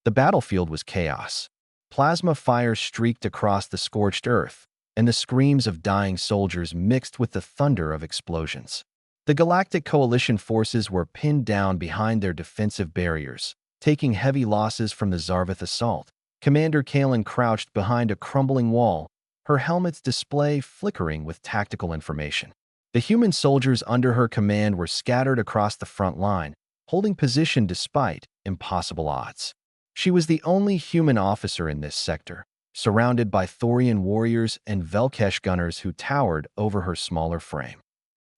The battlefield was chaos. Plasma fire streaked across the scorched earth, and the screams of dying soldiers mixed with the thunder of explosions. The Galactic Coalition forces were pinned down behind their defensive barriers, taking heavy losses from the Zarvith assault. Commander Kalen crouched behind a crumbling wall, her helmet's display flickering with tactical information. The human soldiers under her command were scattered across the front line, holding position despite impossible odds. She was the only human officer in this sector, surrounded by Thorian warriors and Velkesh gunners who towered over her smaller frame.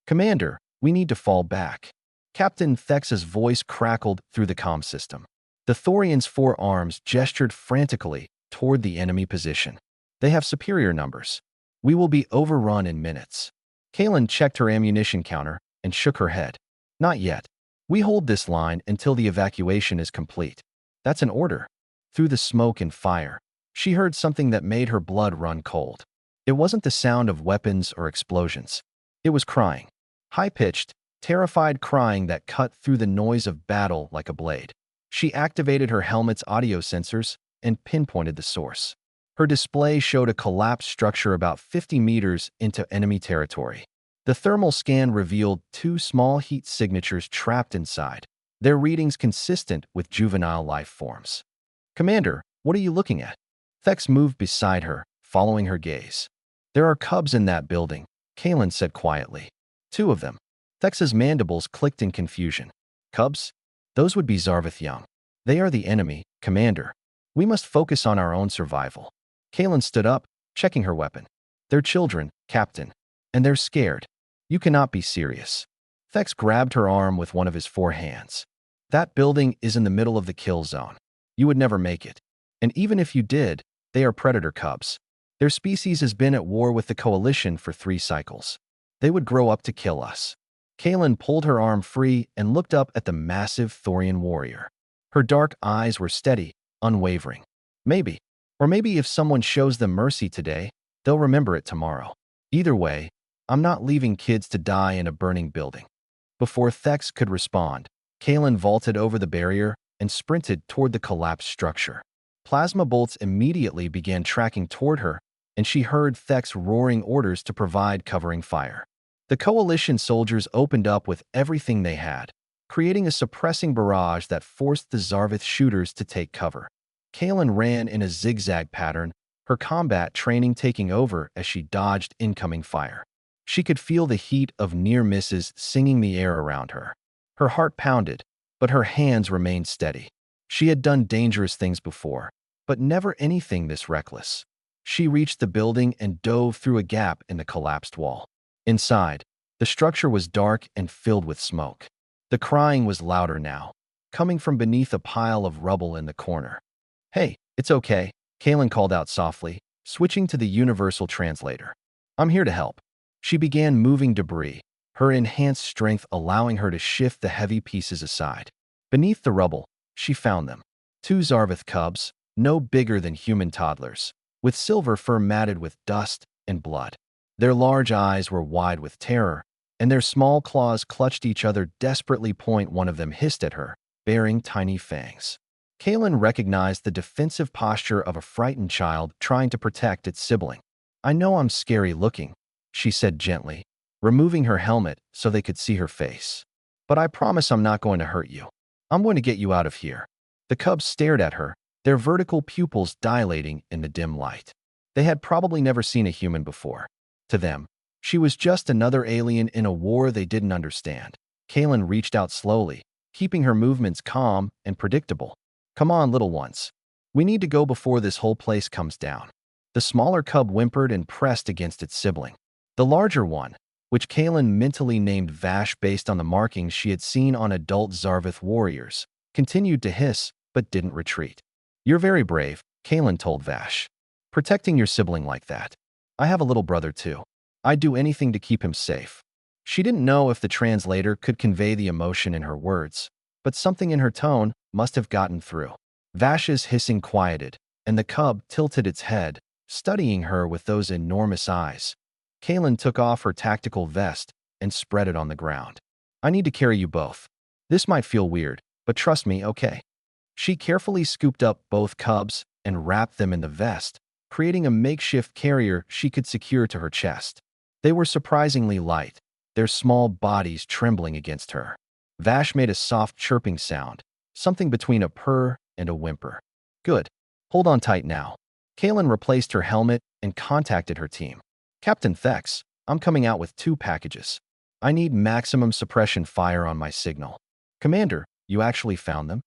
"Commander, we need to fall back." Captain Thex's voice crackled through the comm system. The Thorians' four arms gestured frantically toward the enemy position. "They have superior numbers. We will be overrun in minutes." Kalen checked her ammunition counter and shook her head. "Not yet. We hold this line until the evacuation is complete." "That's an order." Through the smoke and fire, she heard something that made her blood run cold. It wasn't the sound of weapons or explosions. It was crying. High-pitched, terrified crying that cut through the noise of battle like a blade. She activated her helmet's audio sensors and pinpointed the source. Her display showed a collapsed structure about 50 meters into enemy territory. The thermal scan revealed two small heat signatures trapped inside, their readings consistent with juvenile life forms. "Commander, what are you looking at?" Thex moved beside her, following her gaze. "There are cubs in that building," Kalen said quietly. "Two of them." Thex's mandibles clicked in confusion. "Cubs? Those would be Zarvith young. They are the enemy, Commander. We must focus on our own survival." Kalen stood up, checking her weapon. "They're children, Captain, and they're scared. You cannot be serious." Thex grabbed her arm with one of his four hands. "That building is in the middle of the kill zone. You would never make it. And even if you did, they are predator cubs. Their species has been at war with the Coalition for 3 cycles. They would grow up to kill us." Kalen pulled her arm free and looked up at the massive Thorian warrior. Her dark eyes were steady, unwavering. "Maybe. Or maybe if someone shows them mercy today, they'll remember it tomorrow. Either way, I'm not leaving kids to die in a burning building." Before Thex could respond, Kalen vaulted over the barrier and sprinted toward the collapsed structure. Plasma bolts immediately began tracking toward her, and she heard Thex roaring orders to provide covering fire. The Coalition soldiers opened up with everything they had, creating a suppressing barrage that forced the Zarvith shooters to take cover. Kalen ran in a zigzag pattern, her combat training taking over as she dodged incoming fire. She could feel the heat of near misses singing the air around her. Her heart pounded, but her hands remained steady. She had done dangerous things before, but never anything this reckless. She reached the building and dove through a gap in the collapsed wall. Inside, the structure was dark and filled with smoke. The crying was louder now, coming from beneath a pile of rubble in the corner. "Hey, it's okay," Kalen called out softly, switching to the universal translator. "I'm here to help." She began moving debris, her enhanced strength allowing her to shift the heavy pieces aside. Beneath the rubble, she found them. 2 Zarvith cubs, no bigger than human toddlers, with silver fur matted with dust and blood. Their large eyes were wide with terror, and their small claws clutched each other desperately. One of them hissed at her, bearing tiny fangs. Kalen recognized the defensive posture of a frightened child trying to protect its sibling. "I know I'm scary looking," she said gently, removing her helmet so they could see her face. "But I promise I'm not going to hurt you. I'm going to get you out of here." The cubs stared at her, their vertical pupils dilating in the dim light. They had probably never seen a human before. To them, she was just another alien in a war they didn't understand. Kalen reached out slowly, keeping her movements calm and predictable. "Come on, little ones. We need to go before this whole place comes down." The smaller cub whimpered and pressed against its sibling. The larger one, which Kalen mentally named Vash based on the markings she had seen on adult Zarvith warriors, continued to hiss but didn't retreat. "You're very brave," Kalen told Vash. "Protecting your sibling like that. I have a little brother too. I'd do anything to keep him safe." She didn't know if the translator could convey the emotion in her words, but something in her tone must have gotten through. Vash's hissing quieted, and the cub tilted its head, studying her with those enormous eyes. Kalen took off her tactical vest and spread it on the ground. "I need to carry you both. This might feel weird, but trust me, okay?" She carefully scooped up both cubs and wrapped them in the vest, creating a makeshift carrier she could secure to her chest. They were surprisingly light, their small bodies trembling against her. Vash made a soft chirping sound, something between a purr and a whimper. Good. Hold on tight now. Kaylin replaced her helmet and contacted her team. Captain Thex, I'm coming out with 2 packages. I need maximum suppression fire on my signal. Commander, you actually found them?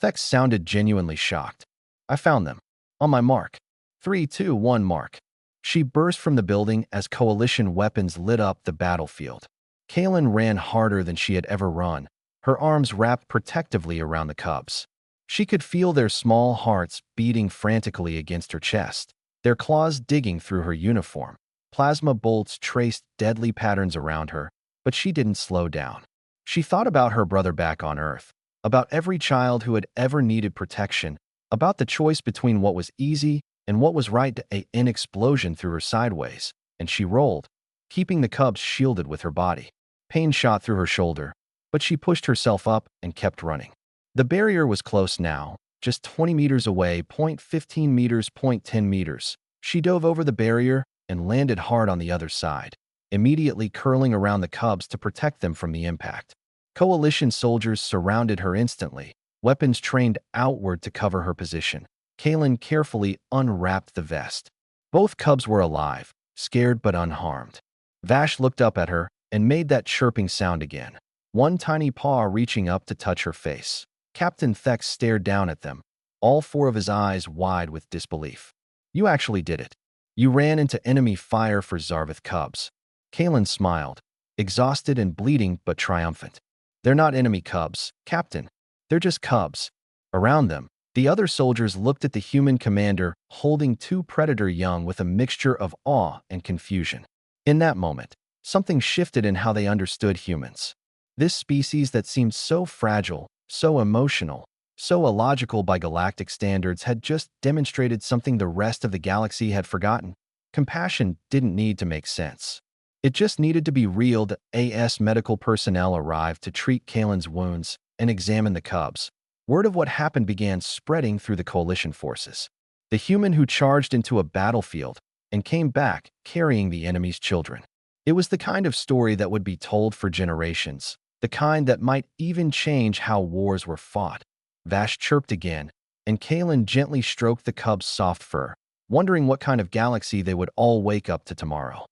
Thex sounded genuinely shocked. I found them. On my mark. 3, 2, 1 mark. She burst from the building as Coalition weapons lit up the battlefield. Kaylin ran harder than she had ever run, her arms wrapped protectively around the cubs. She could feel their small hearts beating frantically against her chest, their claws digging through her uniform. Plasma bolts traced deadly patterns around her, but she didn't slow down. She thought about her brother back on Earth, about every child who had ever needed protection, about the choice between what was easy and what was right. An explosion threw her sideways, and she rolled, keeping the cubs shielded with her body. Pain shot through her shoulder, but she pushed herself up and kept running. The barrier was close now, just 20 meters away, 0.15 meters, 0.10 meters. She dove over the barrier and landed hard on the other side, immediately curling around the cubs to protect them from the impact. Coalition soldiers surrounded her instantly, weapons trained outward to cover her position. Kaylin carefully unwrapped the vest. Both cubs were alive, scared but unharmed. Vash looked up at her and made that chirping sound again, one tiny paw reaching up to touch her face. Captain Thex stared down at them, all 4 of his eyes wide with disbelief. You actually did it. You ran into enemy fire for Zarvith cubs. Kaylin smiled, exhausted and bleeding but triumphant. They're not enemy cubs, Captain. They're just cubs. Around them, the other soldiers looked at the human commander holding 2 predator young with a mixture of awe and confusion. In that moment, something shifted in how they understood humans. This species that seemed so fragile, so emotional, so illogical by galactic standards had just demonstrated something the rest of the galaxy had forgotten. Compassion didn't need to make sense. It just needed to be real. The AS medical personnel arrived to treat Kaylin's wounds and examine the cubs. Word of what happened began spreading through the coalition forces. The human who charged into a battlefield and came back carrying the enemy's children. It was the kind of story that would be told for generations, the kind that might even change how wars were fought. Vash chirped again, and Kaylin gently stroked the cub's soft fur, wondering what kind of galaxy they would all wake up to tomorrow.